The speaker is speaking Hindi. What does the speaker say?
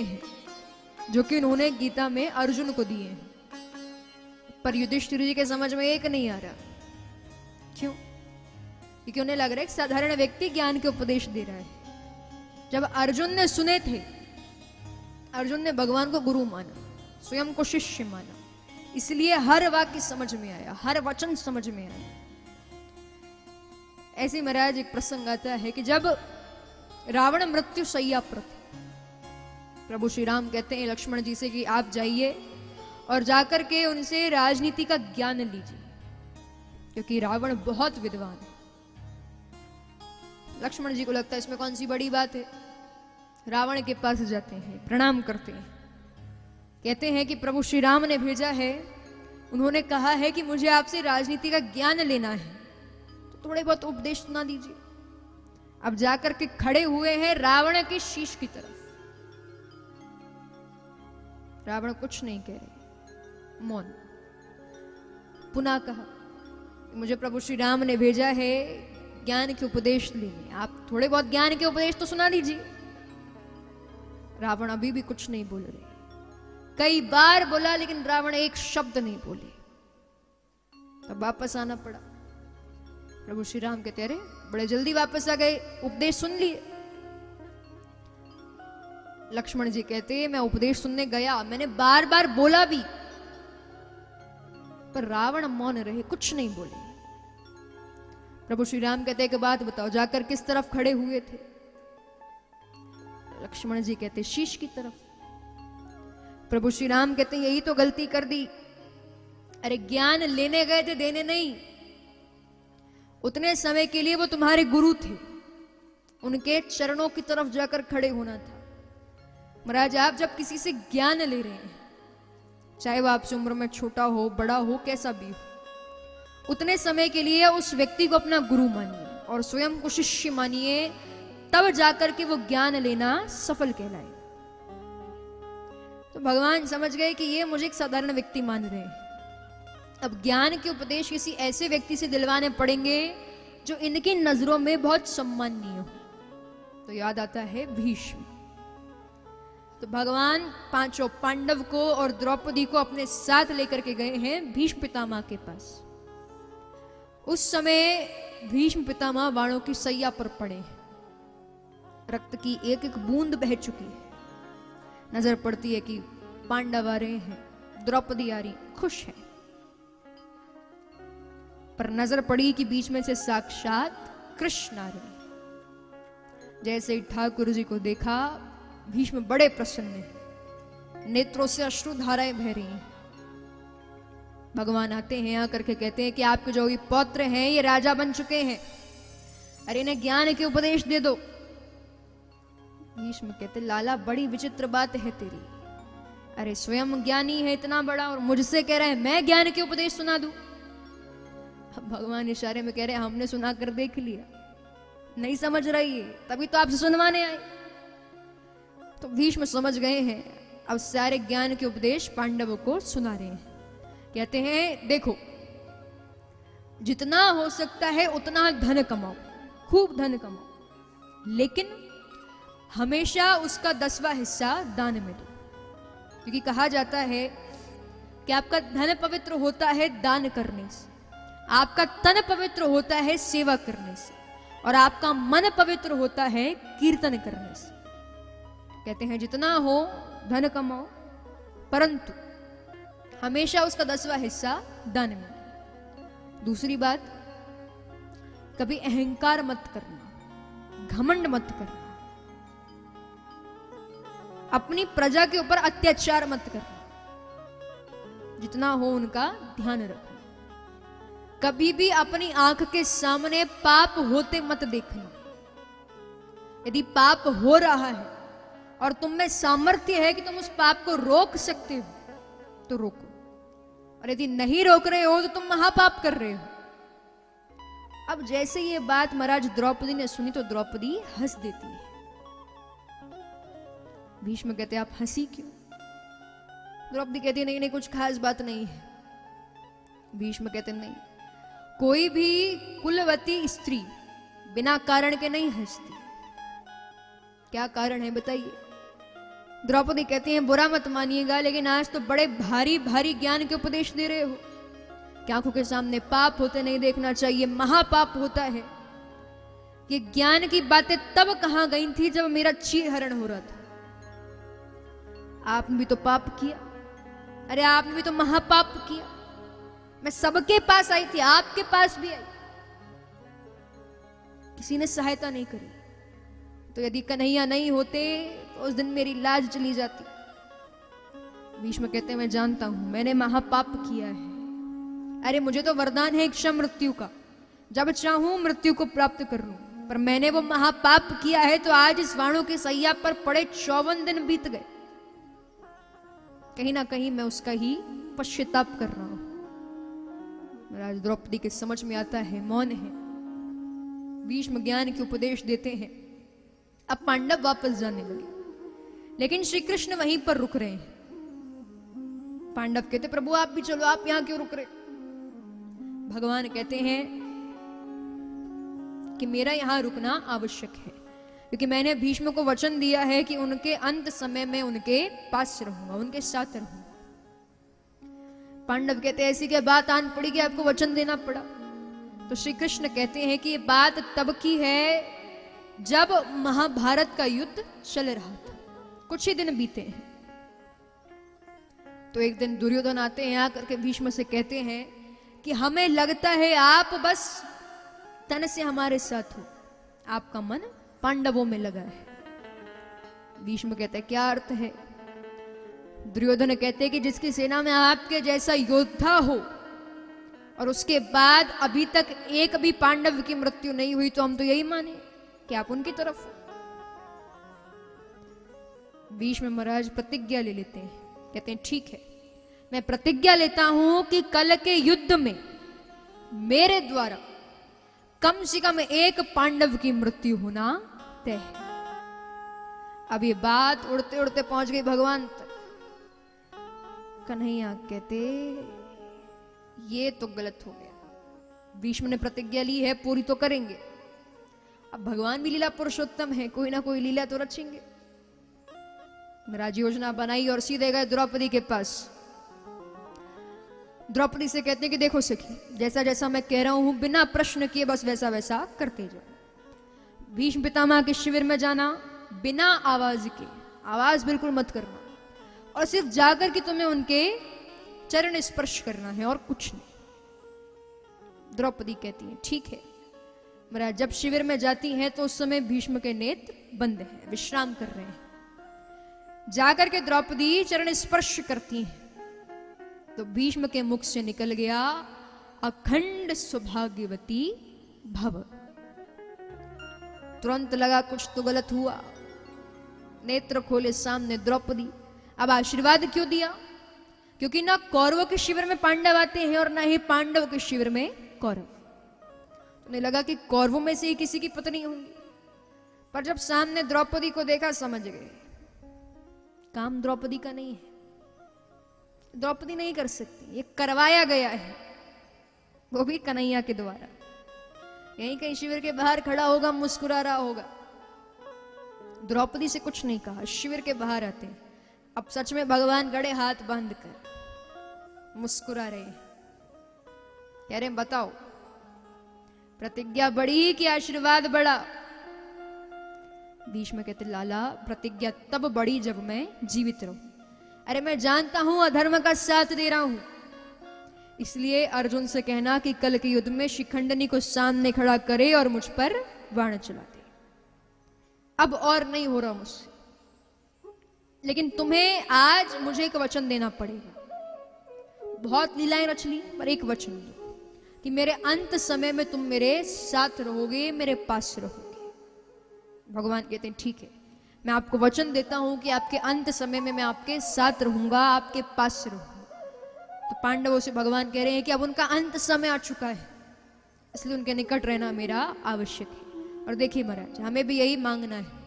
हैं जो कि उन्होंने गीता में अर्जुन को दिए हैं, पर युधिष्ठिर जी के समझ में एक नहीं आ रहा। क्यों? क्योंकि उन्हें लग रहा है एक साधारण व्यक्ति ज्ञान के उपदेश दे रहा है। जब अर्जुन ने सुने थे, अर्जुन ने भगवान को गुरु माना, स्वयं को शिष्य माना, इसलिए हर वाक्य समझ में आया, हर वचन समझ में आया। ऐसे महाराज एक प्रसंग आता है कि जब रावण मृत्यु शैया पर थे, प्रभु श्री राम कहते हैं लक्ष्मण जी से कि आप जाइए और जाकर के उनसे राजनीति का ज्ञान लीजिए, क्योंकि रावण बहुत विद्वान है। लक्ष्मण जी को लगता है इसमें कौन सी बड़ी बात है। रावण के पास जाते हैं, प्रणाम करते हैं, कहते हैं कि प्रभु श्री राम ने भेजा है, उन्होंने कहा है कि मुझे आपसे राजनीति का ज्ञान लेना है, तो थोड़े बहुत उपदेश सुना दीजिए। अब जाकर के खड़े हुए हैं रावण के शीश की तरफ। रावण कुछ नहीं कह रहे, मौन। पुनः कहा, मुझे प्रभु श्री राम ने भेजा है ज्ञान के उपदेश लेने, आप थोड़े बहुत ज्ञान के उपदेश तो सुना दीजिए। रावण अभी भी कुछ नहीं बोल रहे। कई बार बोला लेकिन रावण एक शब्द नहीं बोले। तब वापस आना पड़ा। प्रभु श्री राम कहते अरे बड़े जल्दी वापस आ गए, उपदेश सुन लिए। लक्ष्मण जी कहते मैं उपदेश सुनने गया, मैंने बार बार बोला भी, पर रावण मौन रहे, कुछ नहीं बोले। प्रभु श्री राम कहते एक बात बताओ, जाकर किस तरफ खड़े हुए थे? लक्ष्मण जी कहते शीश की तरफ। प्रभु श्री राम कहते यही तो गलती कर दी। अरे ज्ञान लेने गए थे, देने नहीं। उतने समय के लिए वो तुम्हारे गुरु थे, उनके चरणों की तरफ जाकर खड़े होना था। महाराज आप जब किसी से ज्ञान ले रहे हैं, चाहे वो आपसे उम्र में छोटा हो, बड़ा हो, कैसा भी हो, उतने समय के लिए उस व्यक्ति को अपना गुरु मानिए और स्वयं को शिष्य मानिए, तब जाकर के वो ज्ञान लेना सफल कहलाए। तो भगवान समझ गए कि ये मुझे एक साधारण व्यक्ति मान रहे हैं। अब ज्ञान के उपदेश किसी ऐसे व्यक्ति से दिलवाने पड़ेंगे जो इनकी नजरों में बहुत सम्माननीय हो। तो याद आता है भीष्म। तो भगवान पांचों पांडव को और द्रौपदी को अपने साथ लेकर के गए हैं भीष्म पितामह के पास। उस समय भीष्म पितामह बाणों की सैया पर पड़े हैं, रक्त की एक एक बूंद बह चुकी है। नजर पड़ती है कि पांडव आ रहे हैं, द्रौपदी आ रही, खुश है, पर नजर पड़ी कि बीच में से साक्षात कृष्ण आ रहे। जैसे ही ठाकुर जी को देखा, भीष्म बड़े प्रसन्न हैं, नेत्रों से अश्रु धाराएं बह रही हैं। भगवान आते हैं, आकर के कहते हैं कि आपके जो ये पौत्र हैं ये राजा बन चुके हैं, अरे इन्हें ज्ञान के उपदेश दे दो। भीष्म कहते लाला बड़ी विचित्र बात है तेरी, अरे स्वयं ज्ञानी है इतना बड़ा और मुझसे कह रहा है मैं ज्ञान के उपदेश सुना दूं। भगवान इशारे में कह रहे हमने सुना कर देख लिया, नहीं समझ रही है, तभी तो आपसे सुनवाने आए। तो भीष्म समझ गए हैं, अब सारे ज्ञान के उपदेश पांडवों को सुना रहे हैं। कहते हैं देखो, जितना हो सकता है उतना धन कमाओ, खूब धन कमाओ, लेकिन हमेशा उसका 10वां हिस्सा दान में दो। क्योंकि कहा जाता है कि आपका धन पवित्र होता है दान करने से, आपका तन पवित्र होता है सेवा करने से, और आपका मन पवित्र होता है कीर्तन करने से। कहते हैं जितना हो धन कमाओ, परंतु हमेशा उसका 10वां हिस्सा दान में। दूसरी बात, कभी अहंकार मत करना, घमंड मत करना, अपनी प्रजा के ऊपर अत्याचार मत करना, जितना हो उनका ध्यान रखना। कभी भी अपनी आंख के सामने पाप होते मत देखना। यदि पाप हो रहा है और तुम में सामर्थ्य है कि तुम उस पाप को रोक सकते हो तो रोको, और यदि नहीं रोक रहे हो तो तुम महापाप कर रहे हो। अब जैसे ये बात महाराज द्रौपदी ने सुनी तो द्रौपदी हंस देती है। भीष्म कहते आप हंसी क्यों? द्रौपदी कहती नहीं नहीं कुछ खास बात नहीं है। भीष्म कहते नहीं, कोई भी कुलवती स्त्री बिना कारण के नहीं हंसती। क्या कारण है बताइए? द्रौपदी कहती हैं बुरा मत मानिएगा, लेकिन आज तो बड़े भारी भारी ज्ञान के उपदेश दे रहे हो कि आंखों के सामने पाप होते नहीं देखना चाहिए, महापाप होता है। ये ज्ञान की बातें तब कहां गई थी जब मेरा चीरहरण हो रहा था। आपने भी तो पाप किया, अरे आपने भी तो महापाप किया। मैं सबके पास आई थी, आपके पास भी आई, किसी ने सहायता नहीं करी। तो यदि कन्हैया नहीं होते तो उस दिन मेरी लाज चली जाती। भीष्म कहते हैं मैं जानता हूं मैंने महापाप किया है। अरे मुझे तो वरदान है क्षम मृत्यु का, जब चाहूं मृत्यु को प्राप्त कर लूं, पर मैंने वो महापाप किया है तो आज इस वाणों के सैया पर पड़े 54 दिन बीत गए। कहीं ना कहीं मैं उसका ही पश्चाताप कर रहा हूं। महाराज द्रौपदी के समझ में आता है, मौन है। भीष्म ज्ञान के उपदेश देते हैं। अब पांडव वापस जाने लगे, लेकिन श्री कृष्ण वहीं पर रुक रहे हैं। पांडव कहते प्रभु आप भी चलो, आप यहां क्यों रुक रहे? भगवान कहते हैं कि मेरा यहां रुकना आवश्यक है, क्योंकि मैंने भीष्म को वचन दिया है कि उनके अंत समय में उनके पास रहूंगा, उनके साथ रहूंगा। पांडव कहते हैं ऐसी क्या बात आन पड़ी कि आपको वचन देना पड़ा? तो श्री कृष्ण कहते हैं कि ये बात तब की है जब महाभारत का युद्ध चल रहा था, कुछ ही दिन बीते हैं। तो एक दिन दुर्योधन आते हैं, आकर के भीष्म से कहते हैं कि हमें लगता है आप बस तन से हमारे साथ हो, आपका मन पांडवों में लगा है। भीष्म कहते हैं क्या अर्थ है? दुर्योधन कहते हैं कि जिसकी सेना में आपके जैसा योद्धा हो और उसके बाद अभी तक एक भी पांडव की मृत्यु नहीं हुई, तो हम तो यही माने कि आप उनकी तरफ हो। भीष्म महाराज प्रतिज्ञा ले लेते हैं, कहते हैं ठीक है, मैं प्रतिज्ञा लेता हूं कि कल के युद्ध में मेरे द्वारा कम से कम एक पांडव की मृत्यु होना तय है। अब ये बात उड़ते उड़ते पहुंच गई भगवान तक। कन्हैया कहते ये तो गलत हो गया, भीष्म ने प्रतिज्ञा ली है, पूरी तो करेंगे। अब भगवान भी लीला पुरुषोत्तम है, कोई ना कोई लीला तो रचेंगे। महाराज योजना बनाई और सीधे गए द्रौपदी के पास। द्रौपदी से कहते हैं कि देखो सखी, जैसा जैसा मैं कह रहा हूं बिना प्रश्न किए बस वैसा वैसा करते जाओ। भीष्म पितामह के शिविर में जाना बिना आवाज के, आवाज बिल्कुल मत करना, और सिर्फ जाकर के तुम्हें उनके चरण स्पर्श करना है और कुछ नहीं। द्रौपदी कहती है ठीक है। महाराज जब शिविर में जाती हैं तो उस समय भीष्म के नेत्र बंद हैं, विश्राम कर रहे हैं। जाकर के द्रौपदी चरण स्पर्श करती हैं तो भीष्म के मुख से निकल गया अखंड सौभाग्यवती भव। तुरंत लगा कुछ तो गलत हुआ। नेत्र खोले सामने द्रौपदी। अब आशीर्वाद क्यों दिया? क्योंकि ना कौरवों के शिविर में पांडव आते हैं और ना ही पांडव के शिविर में कौरव। उन्हें लगा कि कौरवों में से ही किसी की पत्नी होंगी, पर जब सामने द्रौपदी को देखा समझ गए काम द्रौपदी का नहीं है, द्रौपदी नहीं कर सकती, ये करवाया गया है, वो भी कन्हैया के द्वारा। यहीं कहीं शिविर के बाहर खड़ा होगा, मुस्कुरा रहा होगा। द्रौपदी से कुछ नहीं कहा, शिविर के बाहर आते हैं। अब सच में भगवान गड़े हाथ बांध कर मुस्कुरा रहे हैं, कह रहे बताओ प्रतिज्ञा बड़ी कि आशीर्वाद बड़ा? भीष्म कहते लाला प्रतिज्ञा तब बड़ी जब मैं जीवित रहूं। अरे मैं जानता हूं अधर्म का साथ दे रहा हूं, इसलिए अर्जुन से कहना कि कल के युद्ध में शिखंडनी को सामने खड़ा करे और मुझ पर बाण चला दे। अब और नहीं हो रहा मुझसे, लेकिन तुम्हें आज मुझे एक वचन देना पड़ेगा। बहुत लीलाएं रच ली, पर एक वचन दो कि मेरे अंत समय में तुम मेरे साथ रहोगे, मेरे पास रहोगे। भगवान कहते हैं ठीक है, मैं आपको वचन देता हूं कि आपके अंत समय में मैं आपके साथ रहूंगा, आपके पास रहूंगा। तो पांडवों से भगवान कह रहे हैं कि अब उनका अंत समय आ चुका है, इसलिए उनके निकट रहना मेरा आवश्यक है। और देखिए महाराज हमें भी यही मांगना है